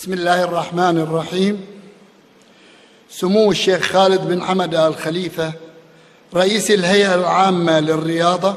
بسم الله الرحمن الرحيم. سمو الشيخ خالد بن حمد آل خليفة رئيس الهيئة العامة للرياضة،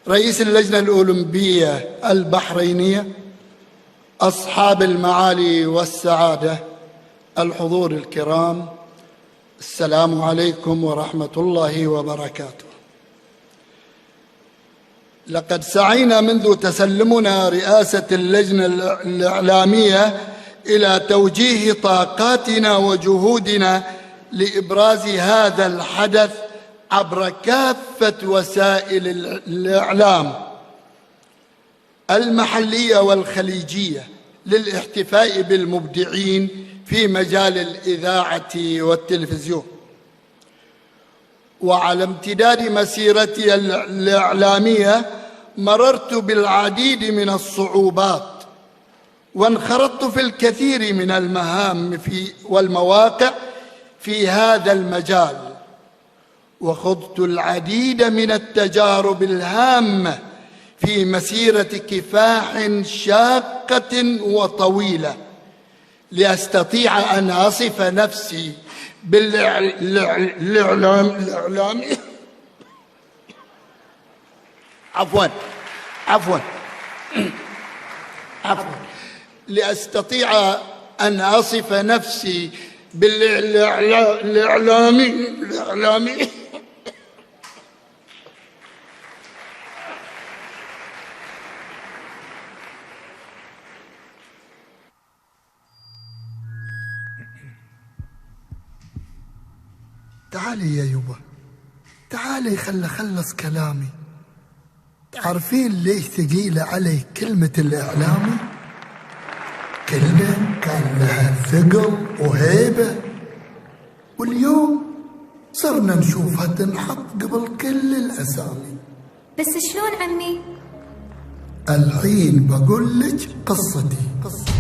رئيس اللجنة الأولمبية البحرينية، أصحاب المعالي والسعادة، الحضور الكرام، السلام عليكم ورحمة الله وبركاته. لقد سعينا منذ تسلمنا رئاسة اللجنة الإعلامية إلى توجيه طاقاتنا وجهودنا لإبراز هذا الحدث عبر كافة وسائل الإعلام المحلية والخليجية للاحتفاء بالمبدعين في مجال الإذاعة والتلفزيون. وعلى امتداد مسيرتي الإعلامية مررت بالعديد من الصعوبات، وانخرطت في الكثير من المهام والمواقع في هذا المجال، وخضت العديد من التجارب الهامة في مسيرة كفاح شاقة وطويلة لأستطيع أن أصف نفسي بالإعلام لأستطيع أن أصف نفسي بالإعلامي تعالي يا يبا، تعالي خلص كلامي. تعرفين ليش ثقيلة علي كلمة الإعلامي؟ كلمة كان لها ثقل وهيبة، واليوم صرنا نشوفها تنحط قبل كل الأسامي. بس شلون عمي؟ الحين بقول لك قصتي. قصتي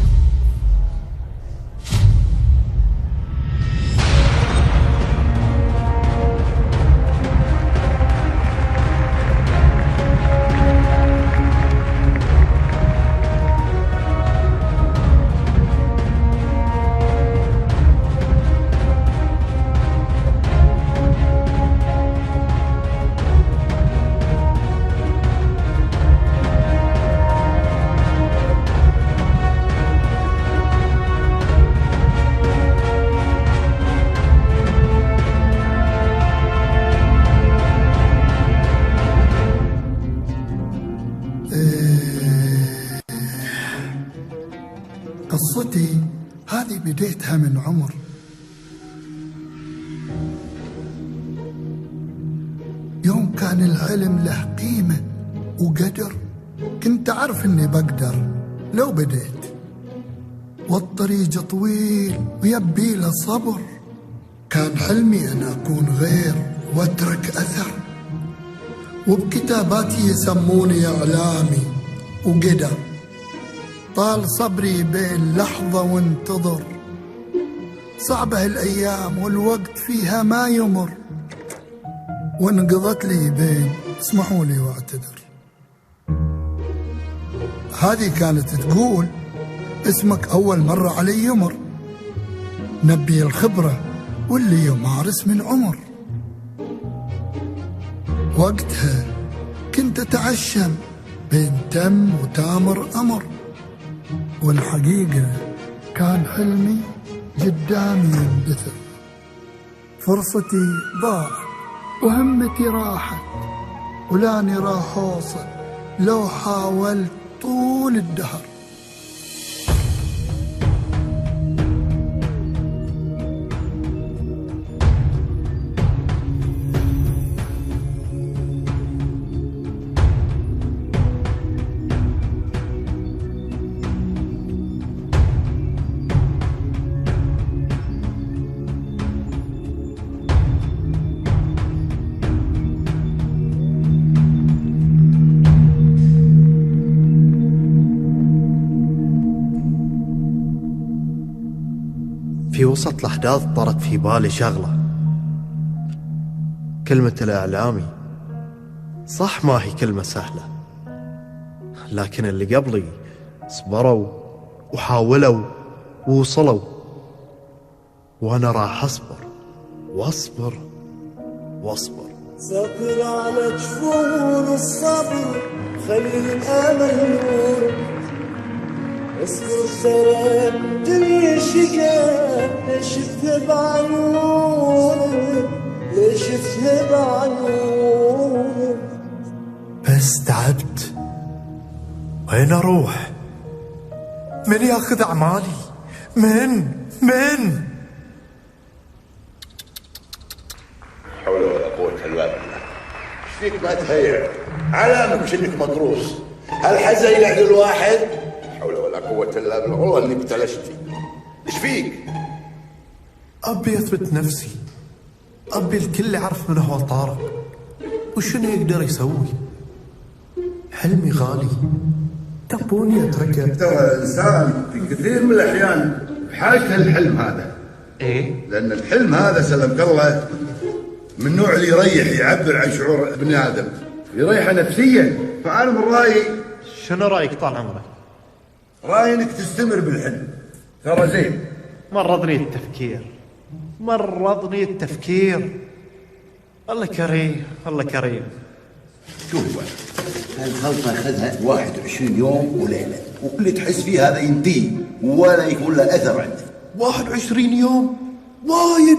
هذه بديتها من عمر. يوم كان العلم له قيمة وقدر، كنت أعرف إني بقدر لو بديت، والطريق طويل ويبي له صبر. كان حلمي أن أكون غير وأترك أثر، وبكتاباتي يسموني إعلامي وقدر. طال صبري بين لحظة وانتظر، صعبة الأيام والوقت فيها ما يمر، وانقضت لي بين، اسمحوا لي واعتذر. هذه كانت تقول اسمك أول مرة علي يمر، نبي الخبرة واللي يمارس من عمر. وقتها كنت أتعشم بين تم وتامر أمر، والحقيقة كان حلمي قدامي يندثر. فرصتي ضاعت وهمتي راحت، ولاني راح أوصل لو حاولت طول الدهر. في وسط الأحداث طرت في بالي شغلة. كلمة الإعلامي صح ما هي كلمة سهلة، لكن اللي قبلي صبروا وحاولوا ووصلوا، وأنا راح أصبر وأصبر وأصبر. سطر على جفون الصبر، خلي الامل نور، اصبر ترى الدنيا شقا، ليش تهب عيونك، ليش تهب عيونك. بس تعبت، وين أروح؟ من ياخذ أعمالي؟ من؟ حول ولا قوة إلا بالله. ايش فيك ما تهيع؟ علامك مش انك مقروص. هالحزة يلعن الواحد؟ حول ولا قوة الا بالله، والله اني ابتلشتي. ايش فيك؟ أبي أثبت نفسي، أبي الكل يعرف من هو طارق وشنو يقدر يسوي. حلمي غالي، تبوني أتركه. ترى الإنسان في كثير من الأحيان بحاجة الحلم هذا. إيه؟ لأن الحلم هذا سلمك الله من النوع اللي يريح، يعبر عن شعور ابن آدم، يريحه نفسيا. فأنا من رأيي، شنو رأيك طال عمرك؟ رأيي إنك تستمر بالحلم، ترى زين. مرضني التفكير. الله كريم، الله كريم. شوف هالخلطة أخذها 21 يوم وليلة، وكل تحس فيه هذا ينتهي ولا يكون له أثر عندك. 21 يوم وايد.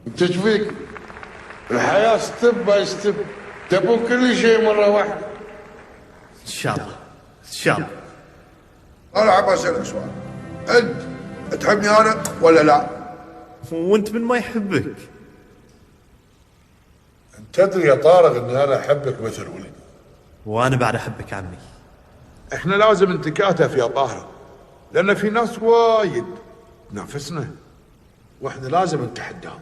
انت ايش فيك؟ الحياة ستيب باي ستيب، تبون كل شيء مرة واحدة. إن شاء الله. أنا عم أسألك سؤال، أنت تحبني أنا ولا لا؟ وأنت من ما يحبك؟ تدري يا طارق اني انا احبك مثل ولدي. وأنا بعد أحبك عمي. احنا لازم نتكاتف يا طارق، لان في ناس وايد تنافسنا واحنا لازم نتحداهم.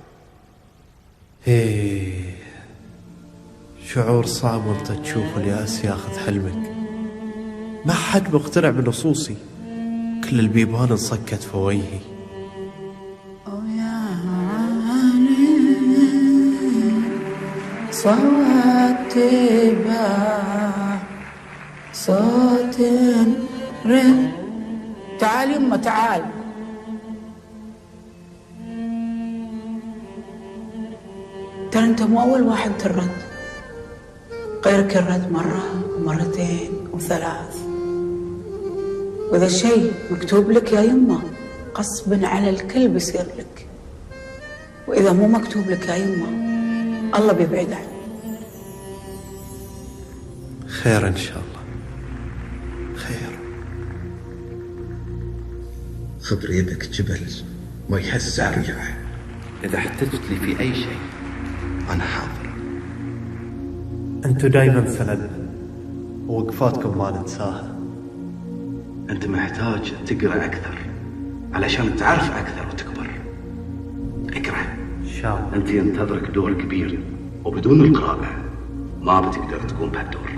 إيه، شعور صعب وانت تشوف الياس ياخذ حلمك. ما حد مقتنع بنصوصي، كل البيبان انصكت في وجهي. صوت تباع صوت رن. تعال يمه تعال. ترى انت مو اول واحد ترد، غيرك الرد مرة ومرتين وثلاث، واذا الشيء مكتوب لك يا يمه غصبا على الكل بيصير لك، واذا مو مكتوب لك يا يمه الله بيبعد عنك. خير إن شاء الله، خير. خذ يدك جبل ما يحس الرياح. إذا احتجت لي في أي شيء أنا حاضر. أنتوا دايما سند، ووقفاتكم ما ننساها. أنت محتاج تقرأ أكثر علشان تعرف أكثر وتكبر. اقرأ إن شاء الله. أنت ينتظرك دور كبير، وبدون القراءة ما بتقدر تقوم بهالدور.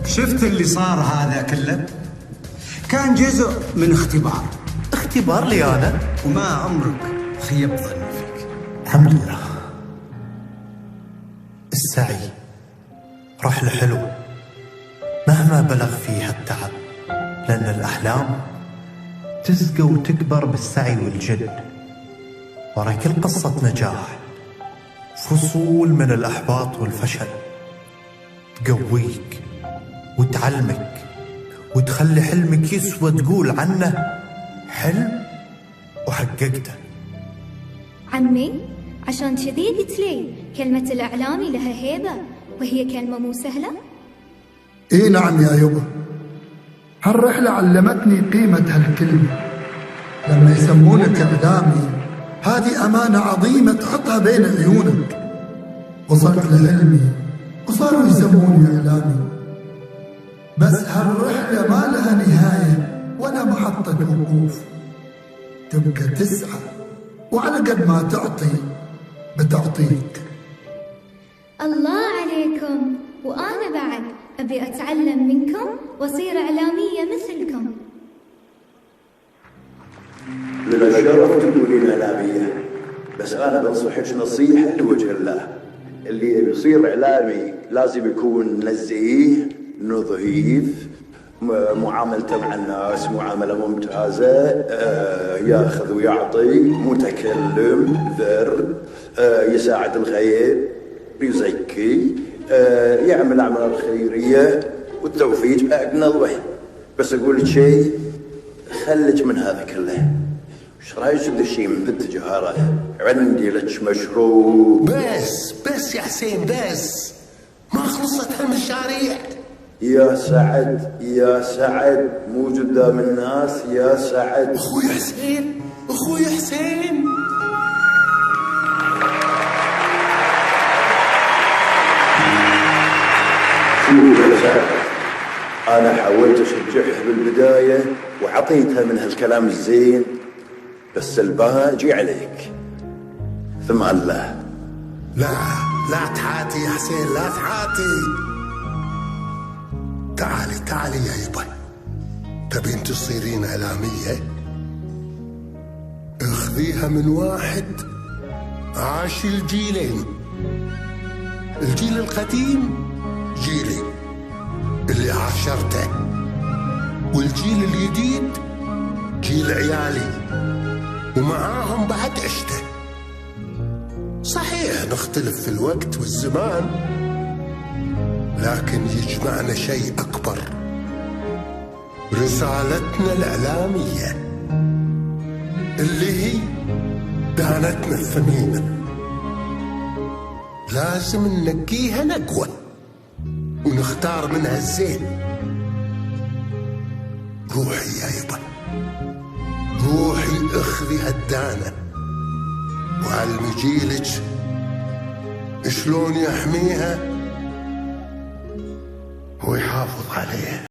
شفت اللي صار هذا كله؟ كان جزء من اختبار. اختبار لي أنا؟ وما عمرك خيبت ظني فيك. الحمد لله. السعي رحلة حلوة مهما بلغ فيها التعب، لأن الأحلام تزقى وتكبر بالسعي والجد. ورا كل قصة نجاح فصول من الإحباط والفشل تقويك وتعلمك وتخلي حلمك يسوى تقول عنه حلم وحققته. عمي عشان كذي قلت لي كلمة الإعلامي لها هيبة، وهي كلمة مو سهلة. اي نعم يا يبا، هالرحلة علمتني قيمة هالكلمة. لما يسمونك إعلامي هذه أمانة عظيمة تحطها بين عيونك. وصلت لحلمي وصاروا يسموني إعلامي، بس هالرحلة ما لها نهاية ولا محطة وقوف. تبقى تسعى وعلى قد ما تعطي بتعطيك. الله عليكم، وأنا بعد أبي أتعلم منكم وأصير إعلامية مثلكم. للشرف تقولين إعلامية، بس أنا بنصحك نصيحة لوجه الله، اللي يصير إعلامي لازم يكون نزيه نظيف، معاملته مع الناس معاملة ممتازة، ياخذ ويعطي، متكلم، ذر، يساعد الغير، يزكي، يعمل أعمال خيرية، والتوفيق أقنى الوحي. بس أقول لك شيء، خلك من هذا كله. ايش رايك تدشين من التجارة؟ عندي لك مشروع. بس يا حسين، بس ما خلصت هالمشاريع. يا سعد مو قدام الناس يا سعد. اخوي حسين. شوف يا سعد، انا حاولت اشجعها بالبداية وعطيتها من هالكلام الزين، بس الباقي عليك. ثم الله. لا تحاتي يا حسين، لا تحاتي. تعالي يا يبا، تبين تصيرين إعلامية؟ اخذيها من واحد عاش الجيلين، الجيل القديم جيلي اللي عاشرته، والجيل الجديد جيل عيالي ومعاهم بعد عشته. صحيح نختلف في الوقت والزمان، لكن يجمعنا شيء أكبر، رسالتنا الإعلامية اللي هي دانتنا الثمينة. لازم ننقيها نقوة ونختار منها الزين. روحي يا يبا، روحي اخذي هالدانة وعلمي جيلك شلون يحميها ويحافظ عليها.